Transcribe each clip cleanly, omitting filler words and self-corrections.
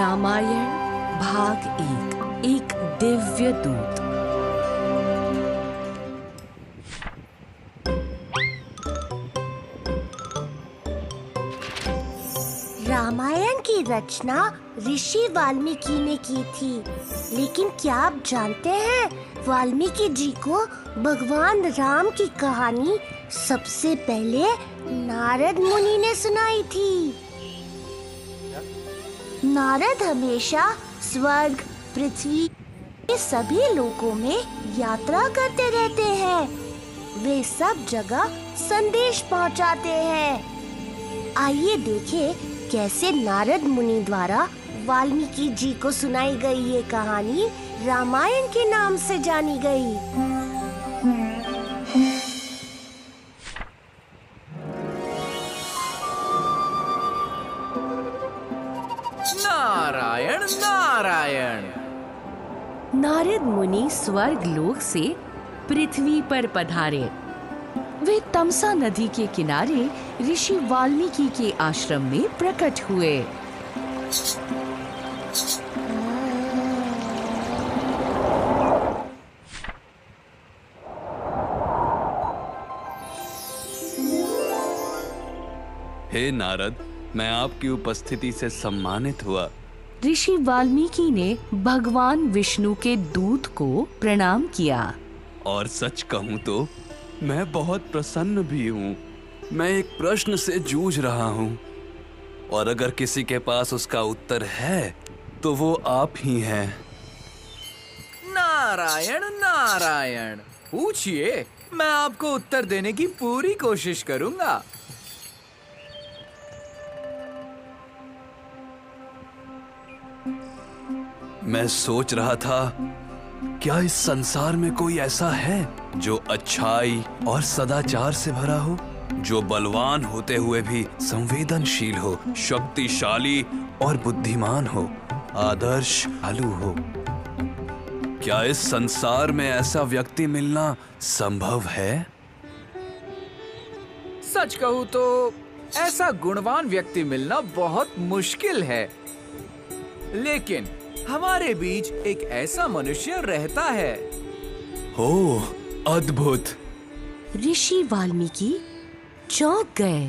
रामायण भाग 1 एक दिव्य दूत। रामायण की रचना ऋषि वाल्मीकि ने की थी, लेकिन क्या आप जानते हैं वाल्मीकि जी को भगवान राम की कहानी सबसे पहले नारद मुनि ने सुनाई थी। नारद हमेशा स्वर्ग, पृथ्वी के सभी लोकों में यात्रा करते रहते हैं। वे सब जगह संदेश पहुंचाते हैं। आइए देखें कैसे नारद मुनि द्वारा वाल्मीकि जी को सुनाई गई ये कहानी रामायण के नाम से जानी गई। नारायण नारायण। नारद मुनि स्वर्ग लोक से पृथ्वी पर पधारे। वे तमसा नदी के किनारे ऋषि वाल्मीकि के आश्रम में प्रकट हुए। हे नारद, मैं आपकी उपस्थिति से सम्मानित हुआ। ऋषि वाल्मीकि ने भगवान विष्णु के दूत को प्रणाम किया। और सच कहूँ तो मैं बहुत प्रसन्न भी हूँ। मैं एक प्रश्न से जूझ रहा हूँ, और अगर किसी के पास उसका उत्तर है तो वो आप ही हैं। नारायण नारायण, पूछिए, मैं आपको उत्तर देने की पूरी कोशिश करूंगा। मैं सोच रहा था, क्या इस संसार में कोई ऐसा है जो अच्छाई और सदाचार से भरा हो, जो बलवान होते हुए भी संवेदनशील हो, शक्तिशाली और बुद्धिमान हो, आदर्श आलू हो? क्या इस संसार में ऐसा व्यक्ति मिलना संभव है? सच कहूँ तो ऐसा गुणवान व्यक्ति मिलना बहुत मुश्किल है, लेकिन हमारे बीच एक ऐसा मनुष्य रहता है। ओह, अद्भुत! ऋषि वाल्मीकि चौंक गए।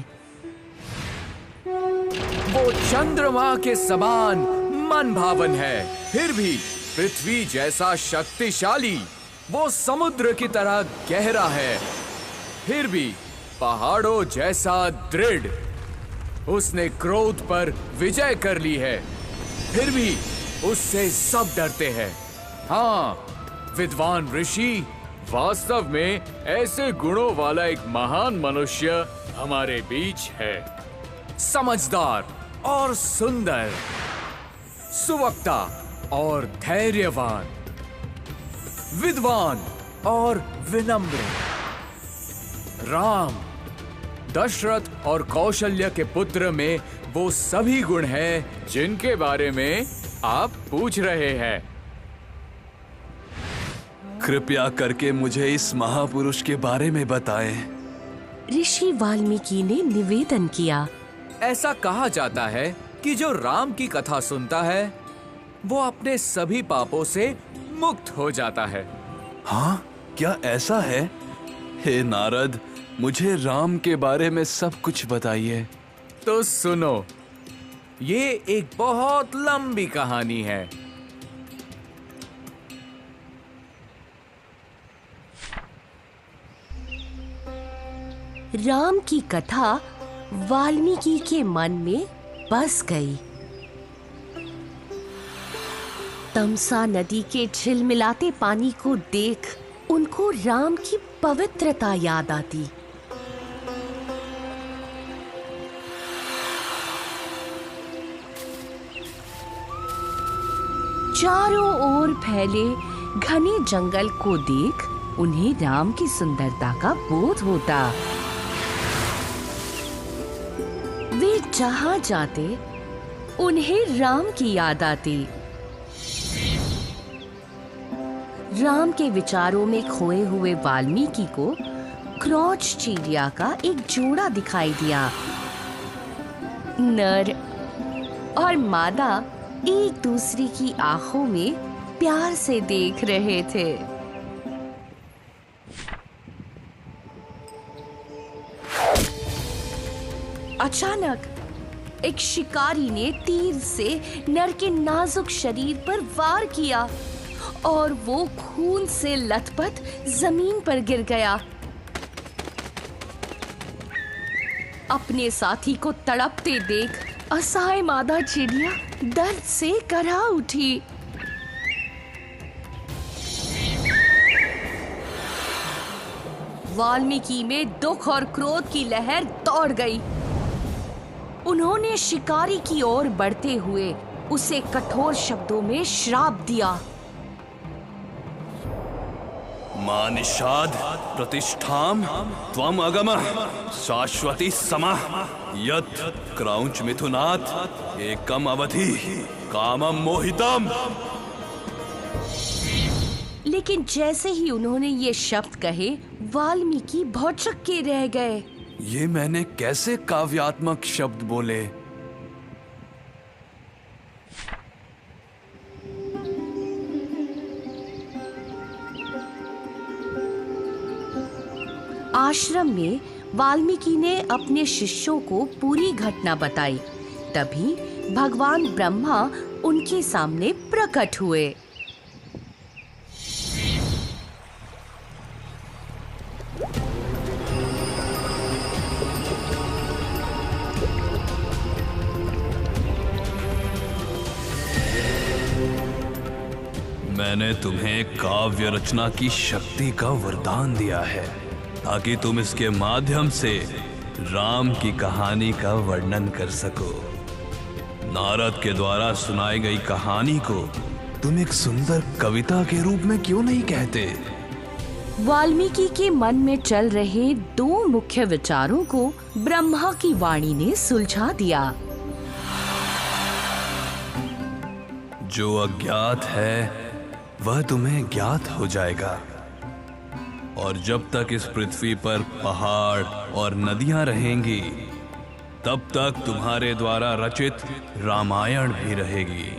वो चंद्रमा के समान मन भावन है, फिर भी पृथ्वी जैसा शक्तिशाली। वो समुद्र की तरह गहरा है, फिर भी पहाड़ों जैसा दृढ़। उसने क्रोध पर विजय कर ली है, फिर भी उससे सब डरते हैं। हाँ, विद्वान ऋषि, वास्तव में ऐसे गुणों वाला एक महान मनुष्य हमारे बीच है। समझदार और सुंदर, सुवक्ता और धैर्यवान, विद्वान और विनम्र। राम, दशरथ और कौशल्य के पुत्र में वो सभी गुण हैं जिनके बारे में आप पूछ रहे हैं। कृपया करके मुझे इस महापुरुष के बारे में बताएं। ऋषि वाल्मीकि ने निवेदन किया। ऐसा कहा जाता है कि जो राम की कथा सुनता है वो अपने सभी पापों से मुक्त हो जाता है। हाँ, क्या ऐसा है? हे नारद, मुझे राम के बारे में सब कुछ बताइए। तो सुनो, ये एक बहुत लंबी कहानी है। राम की कथा वाल्मीकि के मन में बस गई। तमसा नदी के झिलमिलाते पानी को देख उनको राम की पवित्रता याद आती। चारों ओर फैले घने जंगल को देख उन्हें राम की सुंदरता का बोध होता। वे जहां जाते उन्हें राम की याद आती। राम के विचारों में खोए हुए वाल्मीकि को क्रॉच चिड़िया का एक जोड़ा दिखाई दिया। नर और मादा एक दूसरे की आंखों में प्यार से देख रहे थे। अचानक एक शिकारी ने तीर से नर के नाजुक शरीर पर वार किया और वो खून से लथपथ जमीन पर गिर गया। अपने साथी को तड़पते देख असहाय मादा चिड़िया दर्द से कराह उठी। वाल्मीकि में दुख और क्रोध की लहर दौड़ गई। उन्होंने शिकारी की ओर बढ़ते हुए उसे कठोर शब्दों में श्राप दिया। मा निषाद प्रतिष्ठाम त्वम अगमः शाश्वती समः यत् क्रौंच मिथुनात् एकम अवधि कामम मोहितम। लेकिन जैसे ही उन्होंने ये शब्द कहे, वाल्मीकि भौचक्के के रह गए। ये मैंने कैसे काव्यात्मक शब्द बोले? आश्रम में वाल्मीकि ने अपने शिष्यों को पूरी घटना बताई। तभी भगवान ब्रह्मा उनके सामने प्रकट हुए। मैंने तुम्हें काव्य रचना की शक्ति का वरदान दिया है ताकि तुम इसके माध्यम से राम की कहानी का वर्णन कर सको। नारद के द्वारा सुनाई गई कहानी को तुम एक सुंदर कविता के रूप में क्यों नहीं कहते? वाल्मीकि के मन में चल रहे दो मुख्य विचारों को ब्रह्मा की वाणी ने सुलझा दिया। जो अज्ञात है वह तुम्हें ज्ञात हो जाएगा, और जब तक इस पृथ्वी पर पहाड़ और नदियां रहेंगी तब तक तुम्हारे द्वारा रचित रामायण भी रहेगी।